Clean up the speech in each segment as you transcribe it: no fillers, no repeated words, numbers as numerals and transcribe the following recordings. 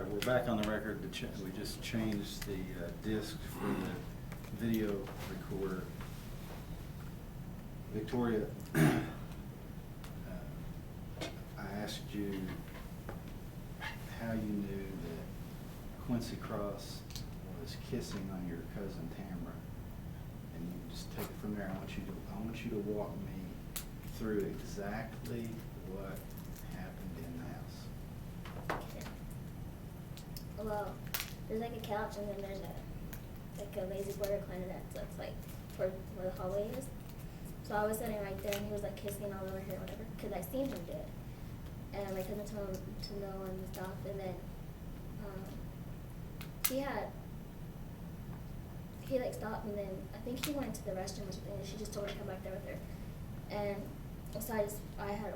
right, we're back on the record. We just changed the disc for the video recorder. Victoria, I asked you how you knew that Quincy Cross was kissing on your cousin Tamara, and you just take it from there. I want you to walk me through exactly what happened in the house. Okay. Well, there's like a couch and then there's a lazy boy recliner that's like toward where the hallway is. So I was sitting right there and he was like kissing all over her or whatever, because I seen him do it. And my cousin told him to know and stuff, and then he like stopped, and then I think he went to the restroom or something, and she just told him to come back there with her. And so I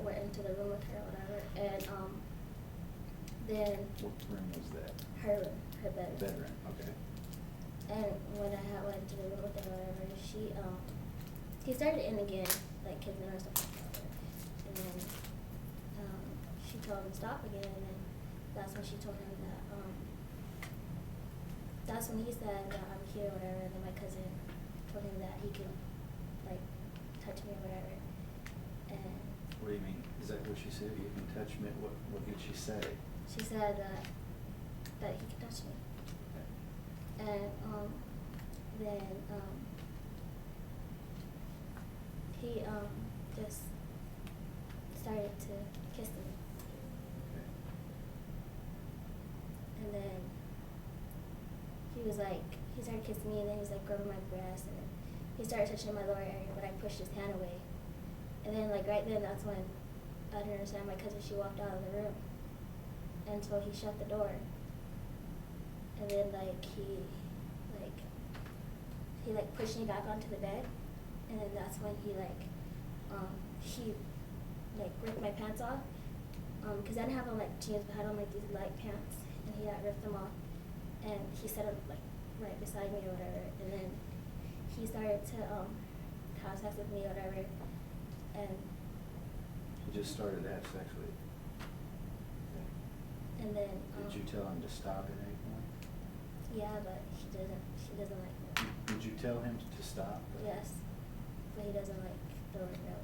went into the room with her or whatever, and then What room was that? her bedroom. Bedroom, okay. And when I went into the room with her or whatever, he started in again, like kissing her and stuff like that. And then she told him to stop again, and then that's when she told him that that's when he said that I'm here or whatever, and then my cousin told him that he could like touch me or whatever. And What do you mean? Is that what she said? You can touch me? What did she say? she said that he could touch me. Okay. And then he just started to kiss me. Okay. And then he started kissing me, and then he was like rubbing my breast, and then he started touching my lower area, but I pushed his hand away. And then like right then, that's when I didn't understand my cousin, she walked out of the room. And so he shut the door. And then he pushed me back onto the bed, and then that's when he ripped my pants off, because I didn't have on like jeans, but I had on like these light pants, and he had ripped them off, and he set them like right beside me or whatever, and then he started to have sex with me or whatever, and He just started to have sex with you. Okay. and then Did you tell him to stop at any point? yeah, but she doesn't like me. Did you tell him to stop? Yes, but he doesn't like the word no.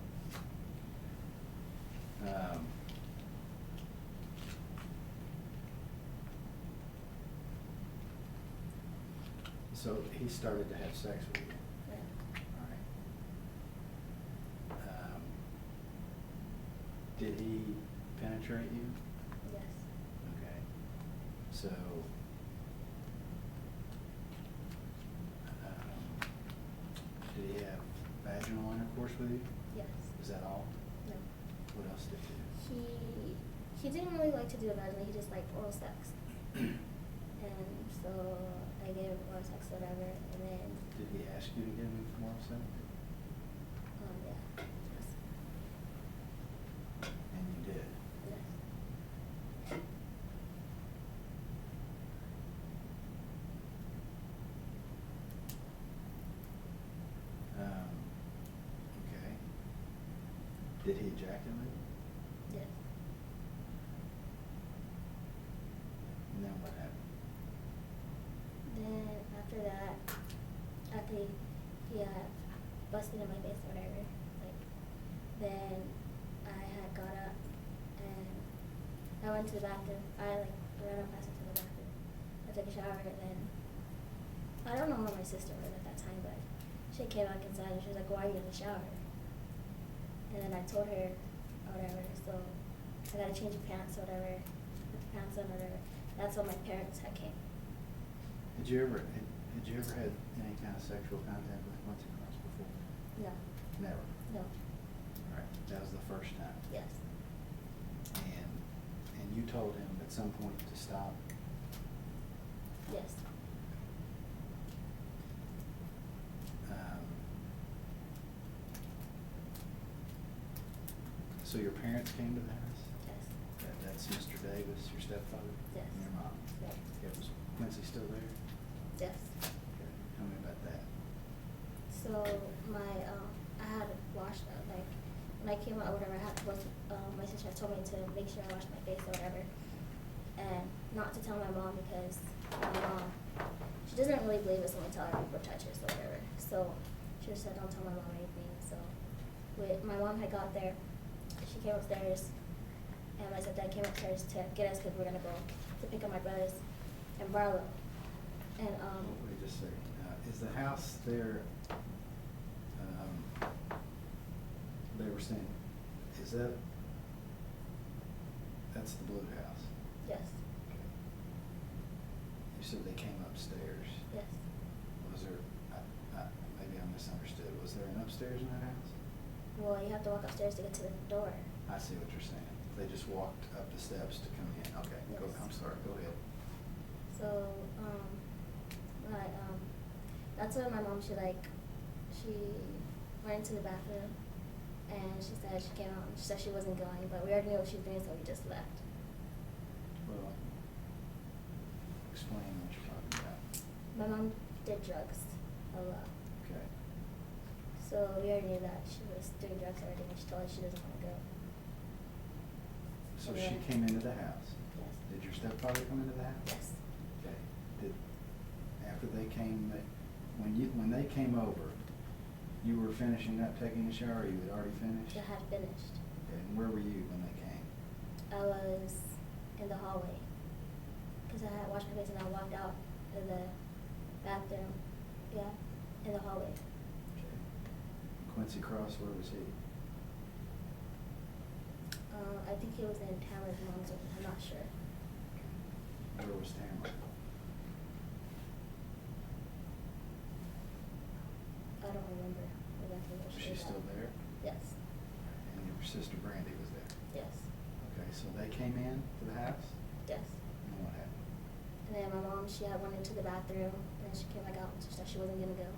So he started to have sex with you. Yeah. All right. Did he penetrate you? Yes. Okay. So, did he have vaginal intercourse with you? Yes. Is that all? No. What else did he do? He didn't really like to do it vaginally. He just liked oral sex. And so I gave him oral sex, whatever, and then Did he ask you to give him oral sex? yeah. Yes. And you did? Yes. Okay. Did he ejaculate? Yes. And then what happened? Then after that, after he busted in my face or whatever, like, then I had got up and I went to the bathroom. I ran up fast into the bathroom. I took a shower, and then I don't know where my sister was at that time, but she came back inside and she was like, "Why are you in the shower?" And then I told her or whatever, so I gotta change the pants or whatever, put the pants on or whatever. That's when my parents had came. Had you ever had any kind of sexual contact with Quincy Cross before? No. Never. No. All right. That was the first time. Yes. And you told him at some point to stop. Yes. So your parents came to the house? Yes. That's Mr. Davis, your stepfather? Yes. And your mom? Yes. Okay, was Quincy still there? Yes. Okay, tell me about that. So I had washed like when I came out or whatever. I had to wash. My sister told me to make sure I washed my face or whatever, and not not to tell my mom because my mom, she doesn't really believe us when we tell her we're touches or whatever. So she just said, don't tell my mom anything. So my mom had got there. She came upstairs, and my stepdad came upstairs to get us because we're gonna go to pick up my brothers in Barlow. And Wait just a second. Is the house there, they were saying, is that's the blue house? yes, Okay. You said they came upstairs. yes, Was there, maybe I misunderstood, was there an upstairs in that house? well, you have to walk upstairs to get to the door. I see what you're saying. They just walked up the steps to come in. Okay, go, Yes. I'm sorry, go ahead. So that's when my mom, she went into the bathroom, and she said she came out and she said she wasn't going, but we already knew what she was doing, so we just left. Well, explain what you're talking about. My mom did drugs a lot. Okay. So we already knew that she was doing drugs already, and she told us she doesn't want to go. So And she then- came into the house? Yes. Did your stepfather come into the house? Yes. Okay. After they came, when they came over, you were finishing up taking a shower, or you had already finished? I had finished. Okay, and where were you when they came? I was in the hallway because I had washed my face and I walked out of the bathroom. Yeah, in the hallway. Okay. Quincy Cross, where was he? I think he was in Tamara's mom's room. I'm not sure. Where was Tamara? I don't remember exactly where Was she she was still at. there? Yes. And your sister Brandy was there? Yes. Okay, so they came in to the house? Yes. And what happened? And then my mom, she had went into the bathroom, and then she came back out and she said she wasn't gonna go.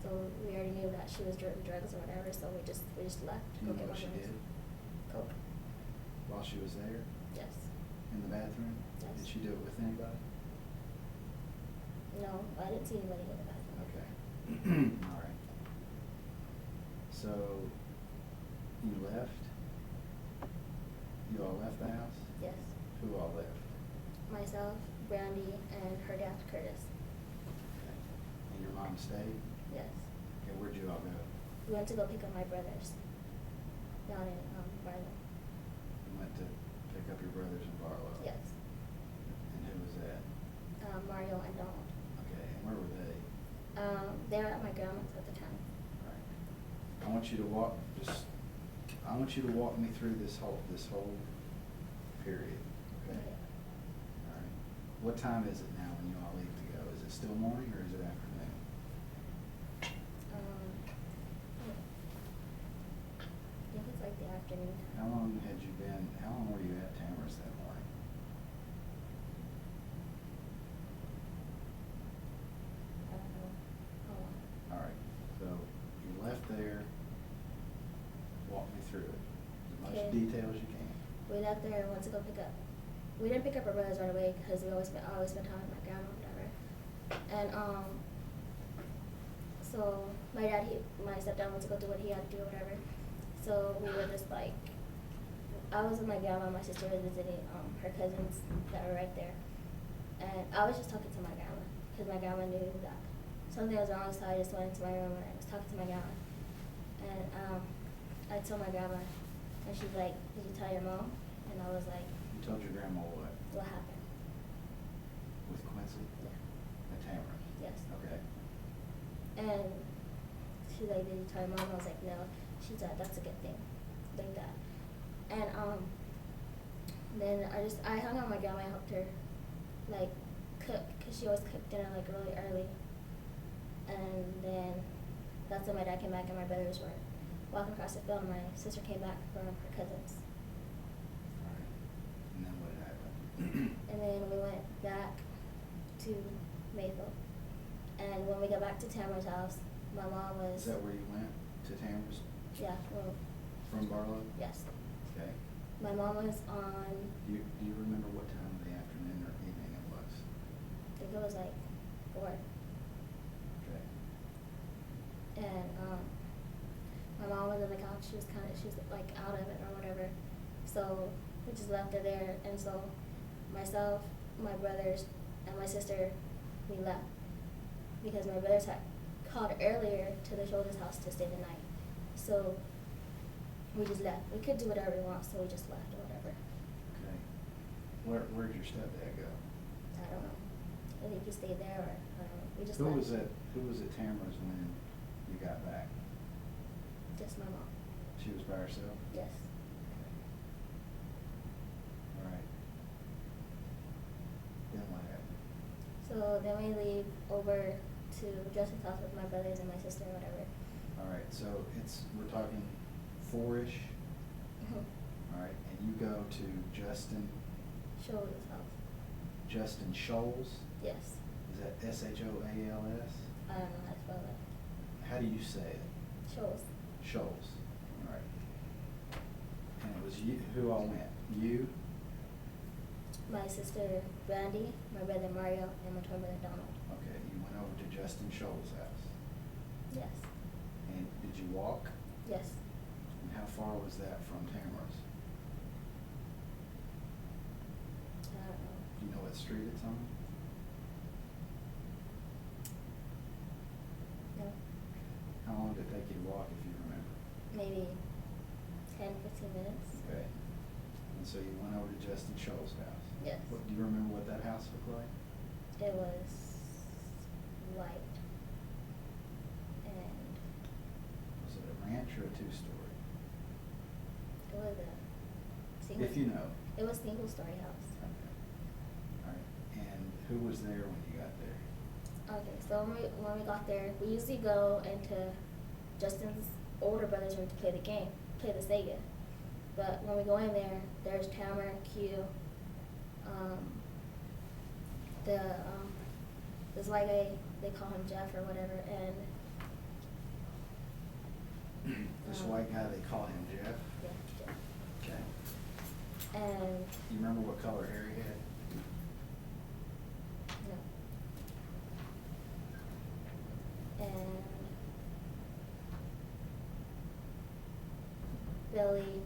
So we already knew that she was doing drugs or whatever, so we just left. Do you Go know get what my she brothers. did Coke. while she was there? Yes. In the bathroom? Yes. Did she do it with anybody? No, I didn't see anybody in the bathroom. Okay. All right. So, you left? You all left the house? Yes. Who all left? Myself, Brandy, and her dad, Curtis. Okay. And your mom stayed? Yes. Okay, where'd you all go? We went to go pick up my brothers down in Barlow. You went to pick up your brothers in Barlow? Yes. And who was that? Mario and Donald. Okay, and where were they? They were at my grandma's at the time. Right. I want you to walk me through this whole period, okay? Okay. All right. What time is it now when you all leave to go? Is it still morning or is it afternoon? I think it's like the afternoon. How long were you at Tamara's that morning? I don't know how long. All right, so you left there, walk me through it, as much Okay. detail as you can. We left there and went to go pick up. We didn't pick up our brothers right away because I always spent time with my grandma, whatever. And so my stepdad went to go do what he had to do, whatever. So we were just like, I was with my grandma and my sister was visiting her cousins that were right there. And I was just talking to my grandma because my grandma knew that something was wrong, so I just went into my room and I was talking to my grandma. And I told my grandma, and she's like, "Did you tell your mom?" And I was like, You told your grandma what? "What happened?" With Quincy? Yeah. At Tamara's? Yes. Okay. And she's like, "Did you tell your mom?" I was like, "No." She said, "That's a good thing," like that. And then I hung out with my grandma. I helped her like cook because she always cooked dinner like really early. And then that's when my dad came back and my brothers were walking across the field and my sister came back from her cousins. All right. And then what happened? And then we went back to Mayville. And when we got back to Tamara's house, my mom was... Is that where you went, to Tamara's? Yeah, well, From Barlow? yes. Okay. My mom was on, Do you remember what time of the afternoon or evening it was? I think it was like 4. Okay. And my mom was on the couch. She was like out of it or whatever. So we just left her there. And so myself my brothers and my sister, we left because my brothers had called earlier to the Shoulders house to stay the night. So we just left. We could do whatever we want, so we just left or whatever. Okay. Where'd your stepdad go? I don't know. I think he stayed there, or I don't know. We just Who left. was at Tamara's when you got back? Just my mom. She was by herself? Yes. All right. Then what happened? So then we leave over to Justin's house with my brothers and my sister or whatever. All right, so we're talking 4-ish, all right, and you go to Justin Shoulders house. Shoals? Yes. Is that S-H-O-A-L-S? I don't know how to spell that. How do you say it? Shoals. Shoals, all right. And it was you, who all went? You? My sister Brandy, my brother Mario, and my twin brother Donald. Okay, you went over to Justin Shoals' house. Yes. And did you walk? Yes. And how far was that from Tamara's? I don't know. Do you know what street it's on? No. How long did it take you to walk, if you remember? Maybe 10, 15 minutes. Okay. And so you went over to Justin Shoals' house? Yes. What, do you remember what that house looked like? It was white. And Was it a ranch or a 2-story? it was a single. If you know. It was single story house. Okay. All right. And who was there when you got there? Okay, so when we got there, we usually go into Justin's older brother's room to play the game, play the Sega. But when we go in there, there's Tamara, Q, this white guy, they call him Jeff or whatever, and This white guy, they call him Jeff? yeah, Jeff. Okay. And You remember what color hair he had? no. And Billy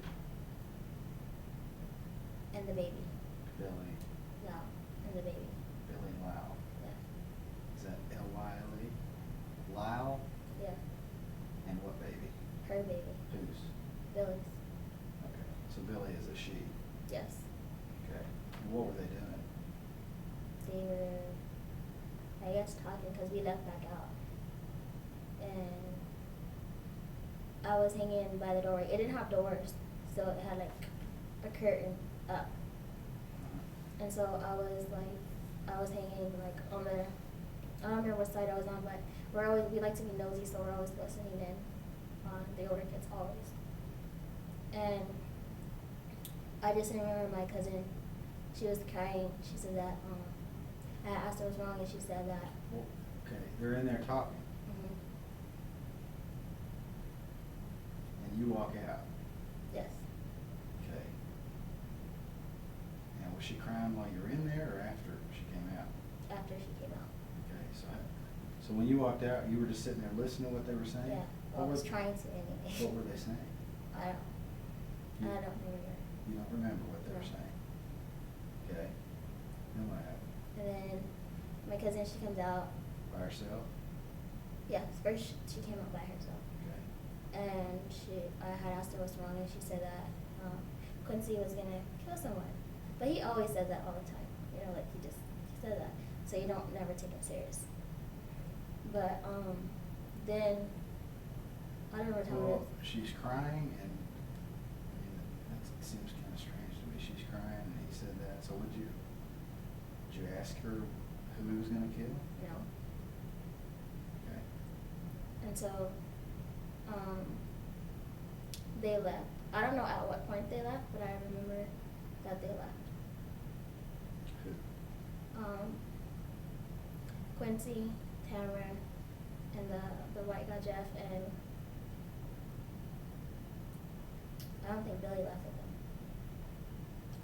and the baby. Billy. No, and the baby. Billy Lau. Yeah. Is that L-Y-L-E? Lau? Yeah. And what baby? Her baby. Whose? Billy's. Okay. So Billy is a she. Yes. Okay. And what were they doing? They were, I guess, talking because we left back out. And I was hanging by the doorway. It didn't have doors, so it had like a curtain up. And so I was hanging like on the, I don't remember what side I was on, but we like to be nosy, so we're always listening in on the older kids always. And I just remember my cousin, she was crying. She said that, I asked her what's wrong, and she said that. Well, okay. They're in there talking. Mhm. And you walk out. Yes. Okay. And was she crying while you were in there or after she came out? After she came out. Okay, so when you walked out, you were just sitting there listening to what they were saying? Yeah. Well, I was trying to anyway. What were they saying? I don't remember. You don't remember what they were No. saying? Okay. Then what happened? And then my cousin, she comes out. By herself? Yeah, first she came out by herself. Okay. And I had asked her what's wrong, and she said that Quincy was gonna kill someone. But he always says that all the time. You know, like he said that. So you don't never take him serious. But then I don't remember telling Well, she's crying and, I mean, that seems kind of strange to me. She's crying and he said that. So did you ask her who he was gonna kill? No. Okay. And so they left. I don't know at what point they left, but I remember that they left. Who? Quincy, Tamara, and the white guy Jeff, and I don't think Billy left with them.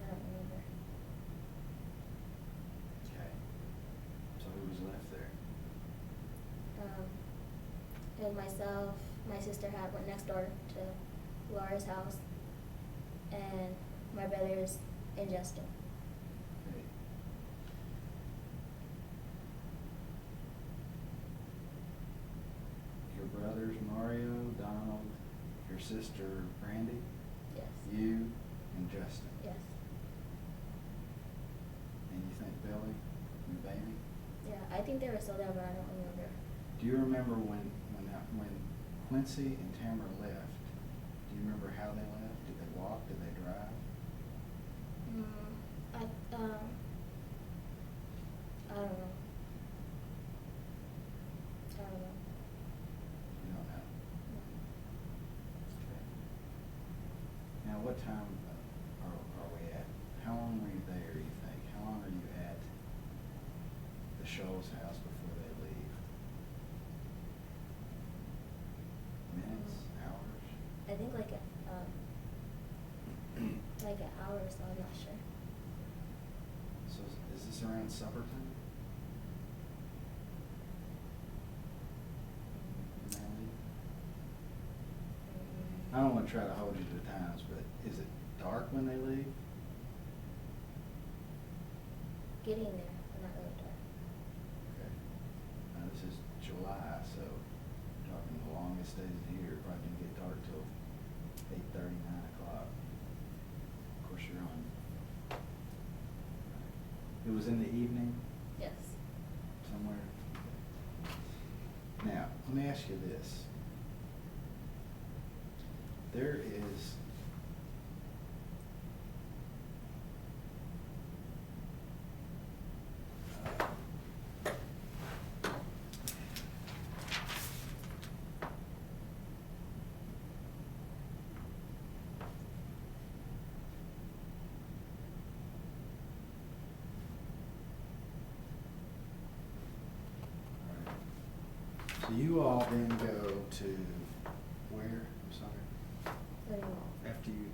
I don't remember. Okay. So who was left there? And myself, my sister went next door to Laura's house, and my brothers and Justin. Okay. your sister Brandy, Yes. you, and Justin. Yes. And you think Billy and the baby? Yeah, I think they were still there, but I don't remember. Do you remember when Quincy and Tamara left? Do you remember how they left? Did they walk? Did they drive? I don't know. I don't know. You don't know. No. Okay. Now, what time are we at? How long were you there, you think? How long are you at the Scholl's house before they leave? Minutes? Hours? I think like an hour or so. I'm not sure. So is this around supper time? When they leave? I don't want to try to hold you to the times, but is it dark when they leave? Getting there, but not really dark. Okay. Now, this is July, so talking the longest days of the year, probably didn't get dark till 8:30, 9 o'clock. Of course, you're on. It was in the evening Yes. somewhere? Now, let me ask you this. There is so you all then go to where? I'm sorry. What do you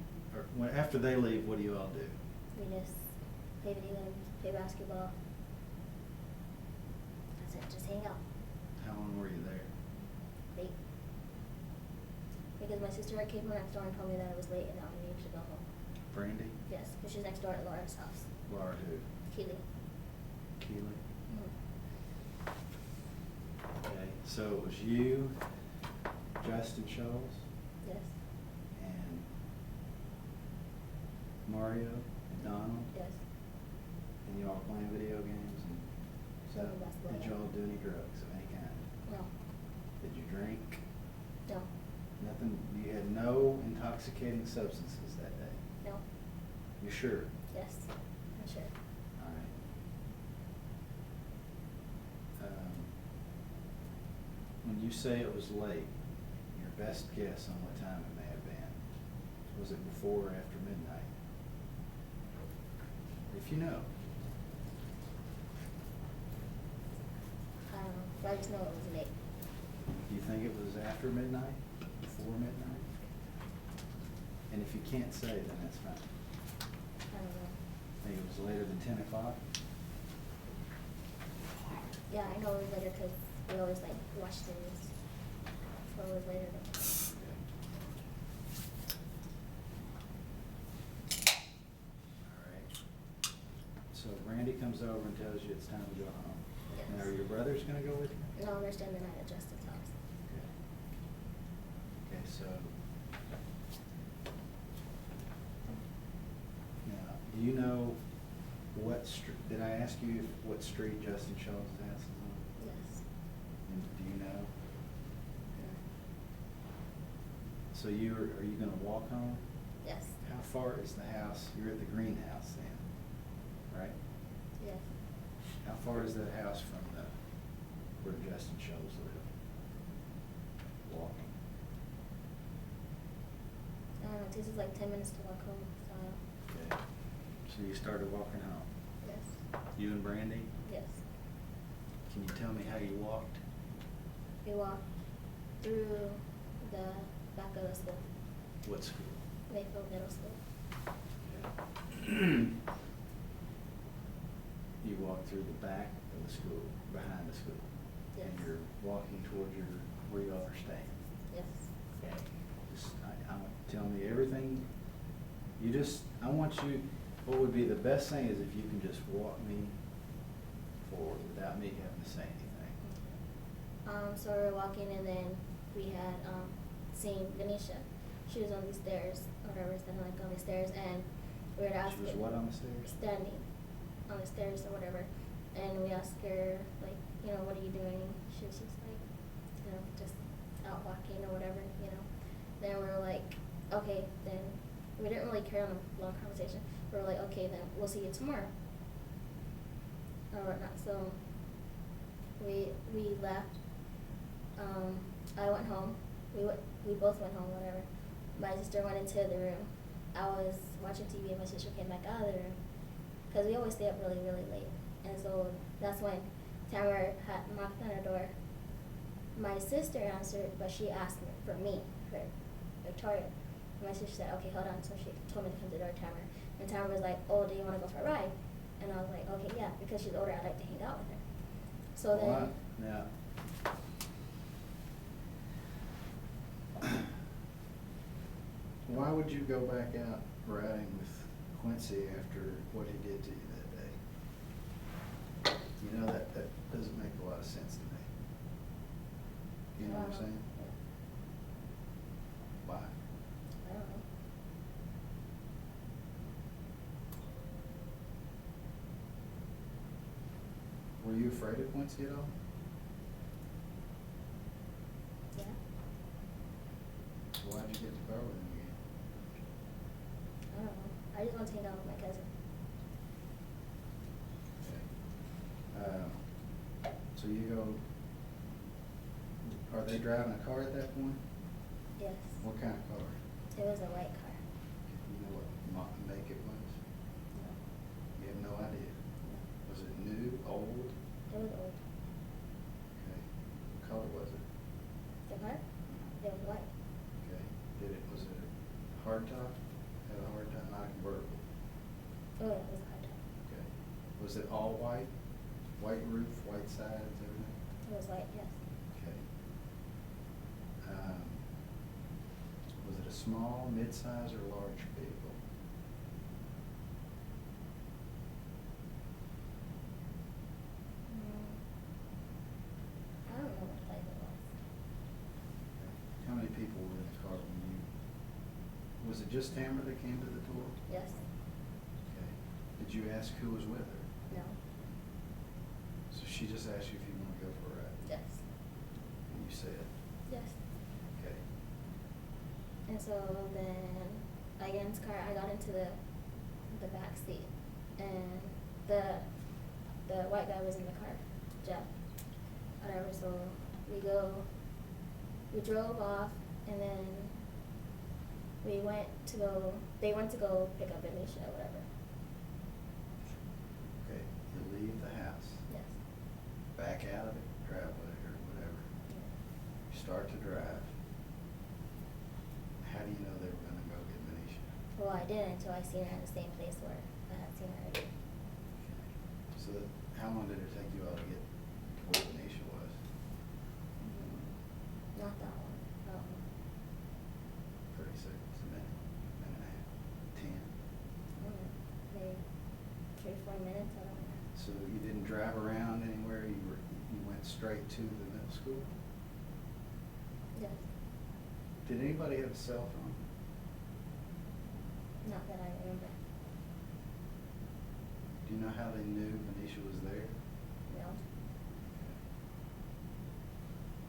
want? After they leave, what do you all do? We just play video games, play basketball. That's it. Just hang out. How long were you there? Late. Because my sister came next door and told me that it was late and that we needed to go home. Brandy? Yes, because she's next door at Laura's house. Laura who? Keely. Keely? Mm-hmm. Okay, so it was you, Justin Scholes, Yes. and Mario, and Donald? Yes. And you all playing video games and stuff? Playing basketball, Did you yeah. all do any drugs of any kind? No. Did you drink? No. Nothing? You had no intoxicating substances that day? No. You sure? Yes. I'm sure. All right. When you say it was late, your best guess on what time it may have been, was it before or after midnight? If you know. I don't know. But I just know it was late. Do you think it was after midnight? Before midnight? And if you can't say, then that's fine. I don't know. Think it was later than 10 o'clock? Yeah, I know it was later because we always like watch the news. So it was later than that. All right. So Brandy comes over and tells you it's time to go home. Yes. Now, are your brothers gonna go with you? No, they're staying the night at Justin's house. Okay. Okay, so. Now, do you know what street, did I ask you what street Justin Scholl's house is on? Yes. And do you know? Yeah. So are you gonna walk home? Yes. How far is the house? You're at the greenhouse then, right? Yes. How far is that house from where Justin Scholl's live? Walking. I don't know. It takes us like 10 minutes to walk home. So Okay. So you started walking home. yes. You and Brandy? Yes. Can you tell me how you walked? We walked through the back of the school, What school? Mayfield Middle School. Okay. You walked through the back of the school, behind the school. Yes. And you're walking toward where you all are staying. Yes. Okay. Tell me everything. I want you, what would be the best thing is if you can just walk me forward without me having to say anything. So we were walking and then we had seen Ganesha. she was on these stairs, or whatever, standing like on these stairs, and we were asking. She was what on the stairs? Standing on the stairs or whatever, and we asked her like, you know, what are you doing? She was just like, you know, just out walking or whatever, you know. Then we were like, okay, then we didn't really carry on a long conversation. We were like, okay, then we'll see you tomorrow or whatnot. So we left. I went home. We both went home, whatever. My sister went into the room. I was watching TV and my sister came back out of the room because we always stay up really, really late. And so that's when Tamara had knocked on the door. My sister answered, but she asked me for Victoria. And my sister said, okay, hold on. So she told me to come to the door, Tamara. And Tamara was like, oh, do you want to go for a ride? And I was like, okay, yeah, because she's older, I'd like to hang out with her. So then. Now, why would you go back out riding with Quincy after what he did to you that day? You know, that doesn't make a lot of sense to me. You know what I'm saying? Yeah. Why? I don't know. Were you afraid of Quincy at all? Yeah. So why'd you get in the car with him again? I don't know. I just want to hang out with my cousin. Okay. So you go, are they driving a car at that point? Yes. What kind of car? It was a white car. You know what make it was? No. You have no idea? No. Was it new, old? It was old. Okay. What color was it? The car? It was white. Okay. Was it a hard top? Had a hard top, not a convertible? Oh, yeah, it was a hard top. Okay. Was it all white? White roof, white sides, everything? It was white, yes. Okay. Was it a small, mid-size, or large vehicle? I don't know what size it was. How many people were in the car when you, was it just Tamara that came to the tour? Yes. Okay. Did you ask who was with her? No. So she just asked you if you want to go for a ride? Yes. And you said? Yes. Okay. And so then I get into the car. I got into the back seat, and the white guy was in the car, Jeff. Whatever. So we drove off, and then they went to go pick up Anisha or whatever. Okay. You leave the house, Yes. back out of the driveway or whatever. You start to drive. How do you know they were going to go get Manisha? Well, I didn't until I seen her in the same place where I had seen her already. So how long did it take you all to get to where Manisha was? Not that long. 30 seconds, a minute and a half, 10. I don't know, maybe 3 or 4 minutes. I don't know. So you didn't drive around anywhere? You went straight to the middle school? Yes. Did anybody have a cell phone? Not that I remember. Do you know how they knew Manisha was there? No.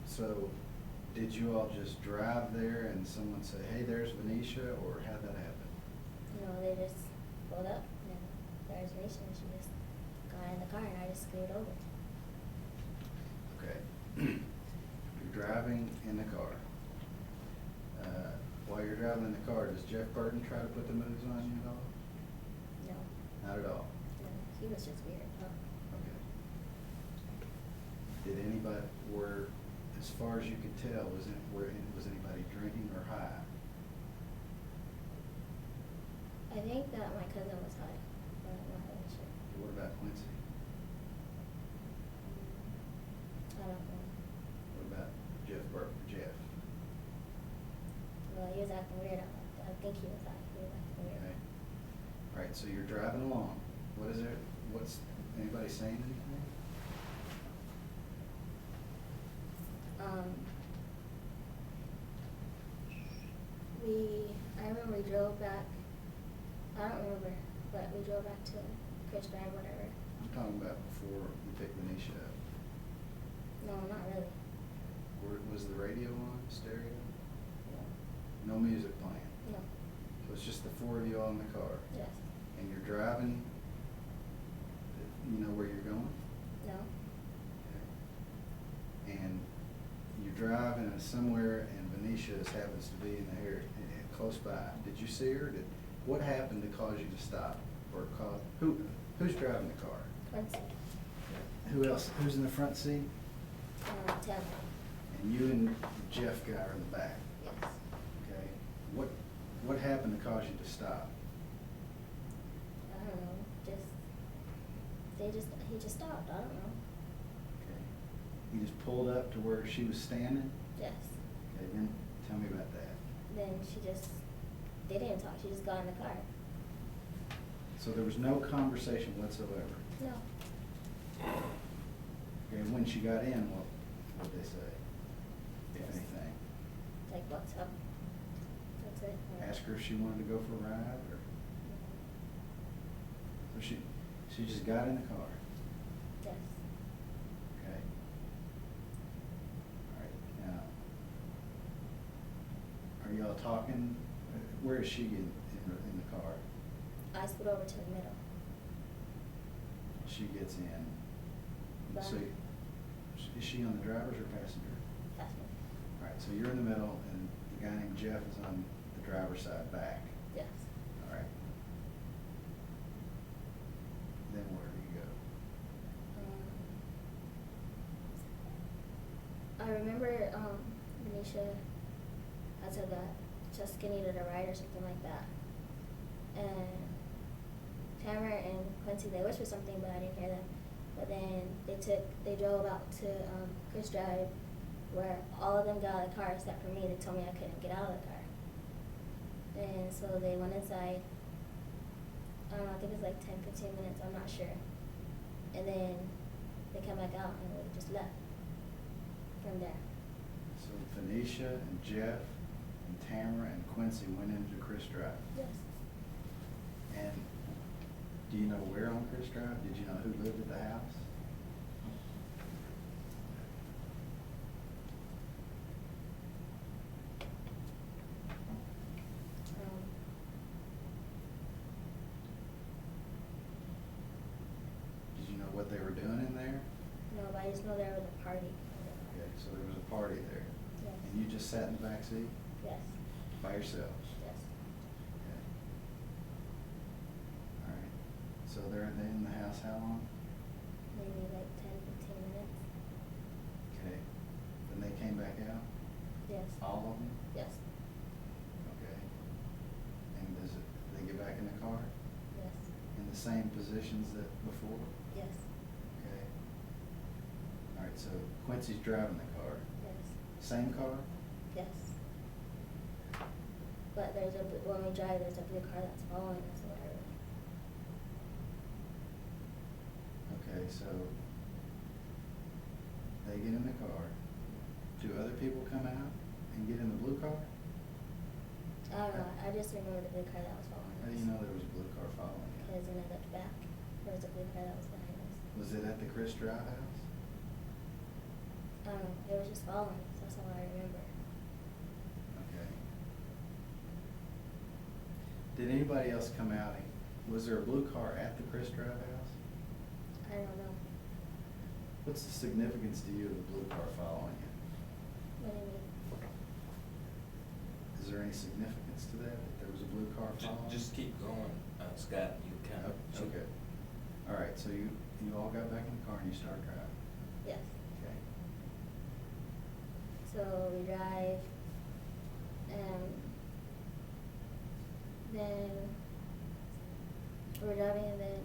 So, did you all just drive there and someone say, hey, there's Manisha, or how'd that happen? No, they just pulled up, and there's Risha, and she just got in the car, and I just scooted over. Okay. You're driving in the car. While you're driving in the car, does Jeff Burton try to put the moves on you at all? No. Not at all? No, he was just weird. Oh. Okay. Did anybody, as far as you could tell, was anybody drinking or high? I think that my cousin was high, but I'm not really sure. What about Quincy? I don't know. What about Jeff Burton? Jeff? Well, he was acting weird. I think he was high. He was acting weird. Okay. All right, so you're driving along. What is it? Anybody saying anything? We we drove back. I don't remember, but we drove back to Chris Drive, whatever. I'm talking about before we picked Venetia up. No, not really. Was the radio on, stereo? No. No music playing? No. So it's just the four of you all in the car? Yes. And you're driving, you know where you're going? No. Okay. And you're driving somewhere and Venetia happens to be in the area, close by. Did you see her? What happened to cause you to stop? Or who's driving the car? Quincy. Who else? Who's in the front seat? Tamara. And you and Jeff guy are in the back? Yes. Okay. What happened to cause you to stop? I don't know. He just stopped. I don't know. Okay. He just pulled up to where she was standing? Yes. Okay, then tell me about that. Then they didn't talk. She just got in the car. So there was no conversation whatsoever? No. Okay, when she got in, what did they say, if Yes. anything? Like, what's up? That's it. Ask her if she wanted to go for a ride, or? So she just got in the car? Yes. Okay. All right, now, are y'all talking, where is she in the car? I split over to the middle. She gets in, Back. so is she on the driver's or passenger? Passenger. All right, so you're in the middle, and the guy named Jeff is on the driver's side back. Yes. All right. Then where do you go? I remember Venetia had said that Jessica needed a ride or something like that. And Tamara and Quincy, they whispered something, but I didn't hear them. But then they drove out to Chris Drive, where all of them got out of the car except for me. They told me I couldn't get out of the car. And so they went inside. I don't know, I think it was like 10, 15 minutes, I'm not sure. And then they came back out and we just left from there. So Venetia and Jeff and Tamara and Quincy went into Chris Drive. Yes. And do you know where on Chris Drive? Did you know who lived at the house? Did you know what they were doing in there? No, but I just know there was a party. Okay, so there was a party there. Yes. And you just sat in the back seat Yes. by yourself? Yes. Okay. All right. So they're in the house how long? Maybe like 10, 15 minutes. Okay. Then they came back out? Yes. All of them? Yes. Okay. And they get back in the car? Yes. In the same positions that before? Yes. Okay. All right, so Quincy's driving the car. Yes. Same car? Yes. But when we drive, there's a blue car that's following us or whatever. Okay, so they get in the car. Do other people come out and get in the blue car? I don't know. I just remember the blue car that was following us. How do you know there was a blue car following you? Because when I looked back, there was a blue car that was behind us. Was it at the Chris Drive house? I don't know. It was just following us. That's all I remember. Okay. Did anybody else come out? Was there a blue car at the Chris Drive house? I don't know. What's the significance to you of the blue car following you? What do you mean? Is there any significance to that there was a blue car following? Just keep going, Scott, you kind of. Oh, okay. All right, so you all got back in the car and you started driving? Yes. Okay. So we drive, and then we're driving, and then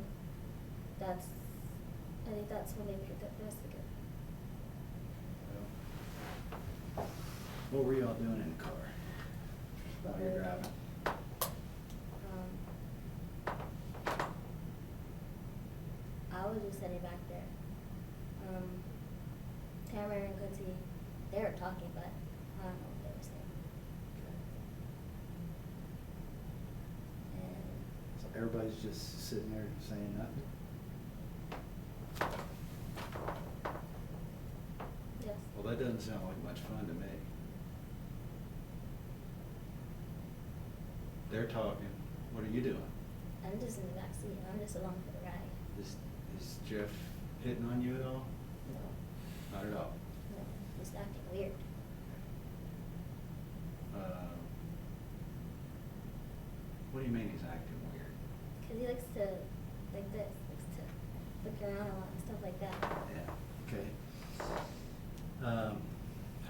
I think that's when they picked up Jessica. Well, what were y'all doing in the car while you're driving? I was just sitting back there. Tamara and Quincy, they were talking, but I don't know what they were saying. everybody's just sitting there saying nothing? Yes. Well, that doesn't sound like much fun to me. They're talking. What are you doing? I'm just in the back seat. I'm just along for the ride. Is Jeff hitting on you at all? No, Not at all. no, he's acting weird. What do you mean he's acting weird? Cause he likes to, like this, likes to look around a lot and stuff like that. Yeah, okay.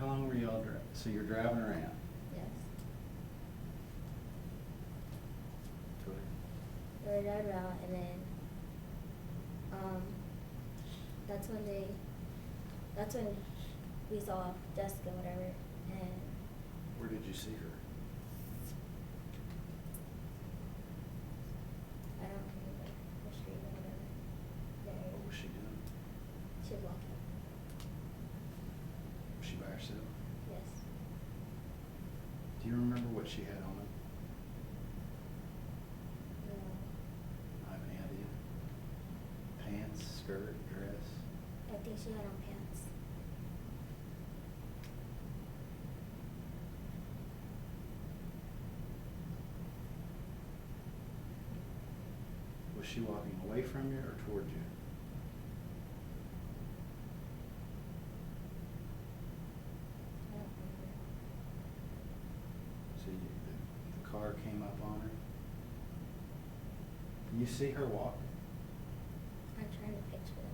How long were y'all so you're driving around? Yes. Go ahead. We were driving around and then, that's when we saw Jessica, whatever, and Where did you see her? I don't remember the street or whatever. There. What was she doing? She was walking. Was she by herself? Yes. Do you remember what she had on? No. I have any idea. Pants, skirt, dress? I think she had on pants. Was she walking away from you or toward you? I don't remember. So the car came up on her? Can you see her walking? I'm trying to picture it.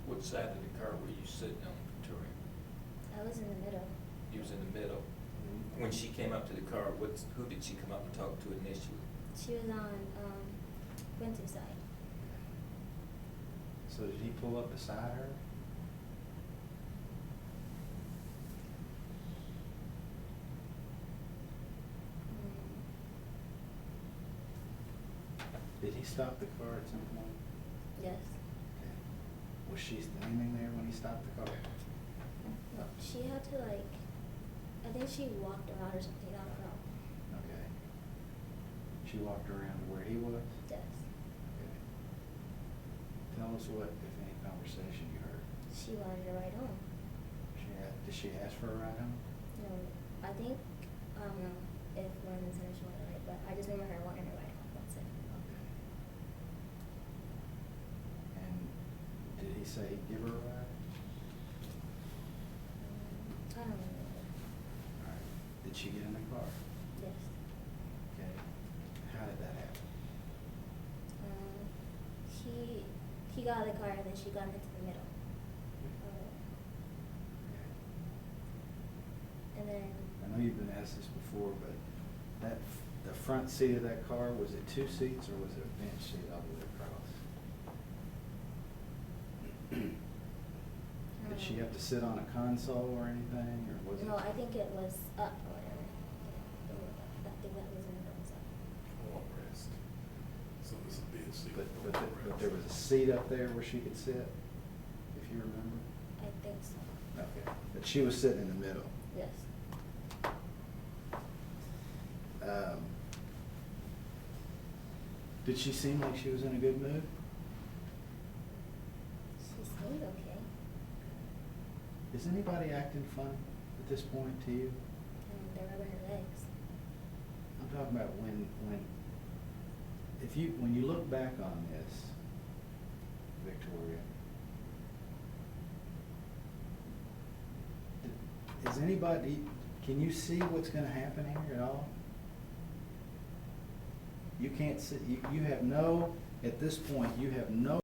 What side of the car were you sitting on, Victoria? I was in the middle. You was in the middle. When she came up to the car, who did she come up and talk to initially? She was on Quincy's side. So did he pull up beside her? Did he stop the car at some point? Yes. Okay. Was she standing there when he stopped the car? No, she had to I think she walked around or something. I don't know. Okay. She walked around to where he was? Yes. Okay. Tell us what, if any, conversation you heard. She wanted to ride home. Did she ask for a ride home? No, I think, I don't know if Norman said she wanted to ride, but I just remember her wanting to ride home. That's it. Okay. And did he say he'd give her a ride? I don't remember. All right. Did she get in the car? Yes. Okay. How did that happen? He got out of the car and then she got into the middle. And then. I know you've been asked this before, but the front seat of that car, was it 2 seats or was it a bench seat all the way across? Did she have to sit on a console or anything, or was it? No, I think it was up or whatever. I think that was in the middle. Armrest. So it's a bench seat. But there was a seat up there where she could sit, if you remember? I think so. Okay, but she was sitting in the middle. Yes. Did she seem like she was in a good mood? She seemed okay. Is anybody acting funny at this point to you? And they're rubbing her legs. I'm talking about when you look back on this, Victoria, is anybody, can you see what's gonna happen here at all? You can't see, you have no, at this point, you have no